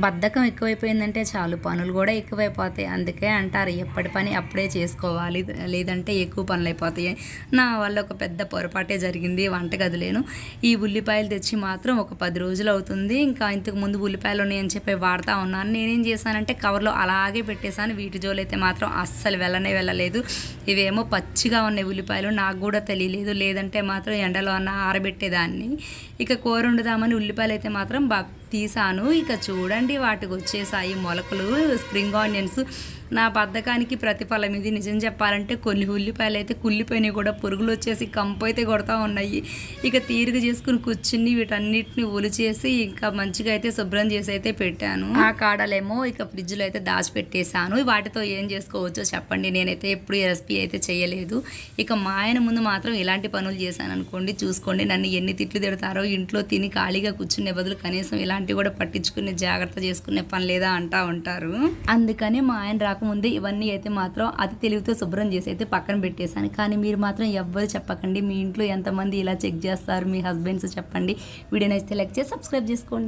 బద్ధకం ఎక్కువైపోయిందంటే చాలు పనులు కూడా ఎక్కువైపోతాయి. అందుకే అంటారు ఎప్పటి పని అప్పుడే చేసుకోవాలి, లేదంటే ఎక్కువ పనులు అయిపోతాయి. నా వల్ల ఒక పెద్ద పొరపాటే జరిగింది వంటగదిలోను. ఈ ఉల్లిపాయలు తెచ్చి మాత్రం ఒక 10 రోజులు అవుతుంది. ఇంకా ఇంతకు ముందు ఉల్లిపాయలు ఉన్నాయని చెప్పి వాడుతూ ఉన్నాను. నేనేం చేశానంటే కవర్లో అలాగే పెట్టేశాను. వీటి జోలైతే మాత్రం అస్సలు వెళ్ళలేదు. ఇవేమో పచ్చిగా ఉన్నాయి ఉల్లిపాయలు, నాకు కూడా తెలియలేదు. లేదంటే మాత్రం ఎండలో అన్న ఆరబెట్టేదాన్ని. ఇక కూర వండుదామని ఉల్లిపాయలు అయితే మాత్రం తీసాను. ఇక చూడండి వాటికి వచ్చేసాయి మొలకలు, స్ప్రింగ్ ఆనియన్స్. నా బద్ధకానికి ప్రతిఫలం ఇది. నిజం చెప్పాలంటే కొన్ని ఉల్లిపాయలు అయితే కుళ్ళిపోయినాయి కూడా, పురుగులు వచ్చేసి కంపు అయితే కొడతా ఉన్నాయి. ఇక తీరిక చేసుకుని కూర్చుని వీటన్నిటిని ఒలిచేసి ఇంకా మంచిగా అయితే శుభ్రం చేసి అయితే పెట్టాను. ఆ కాడలేమో ఇక ఫ్రిడ్జ్లో అయితే దాచిపెట్టేశాను. వాటితో ఏం చేసుకోవచ్చో చెప్పండి. నేనైతే ఎప్పుడు ఈ రెసిపీ అయితే చేయలేదు. ఇక మా ఆయన ముందు మాత్రం ఇలాంటి పనులు చేశాను అనుకోండి, చూసుకోండి నన్ను ఎన్ని తిట్లు తిడతారో. ఇంట్లో తిని ఖాళీగా కూర్చునే బదులు కనీసం ఇలాంటివి కూడా పట్టించుకునే జాగ్రత్త చేసుకునే పని లేదా అంటా ఉంటారు. అందుకని మా ఆయన రాకముందే ఇవన్నీ అయితే మాత్రం అతి తెలివితో శుభ్రం చేసి అయితే పక్కన పెట్టేశాను. కానీ మీరు మాత్రం ఎవ్వరు చెప్పకండి, మీ ఇంట్లో ఎంతమంది ఇలా చెక్ చేస్తారు మీ హస్బెండ్స్ చెప్పండి. వీడియో నచ్చితే లైక్ చేసి సబ్స్క్రైబ్ చేసుకోండి.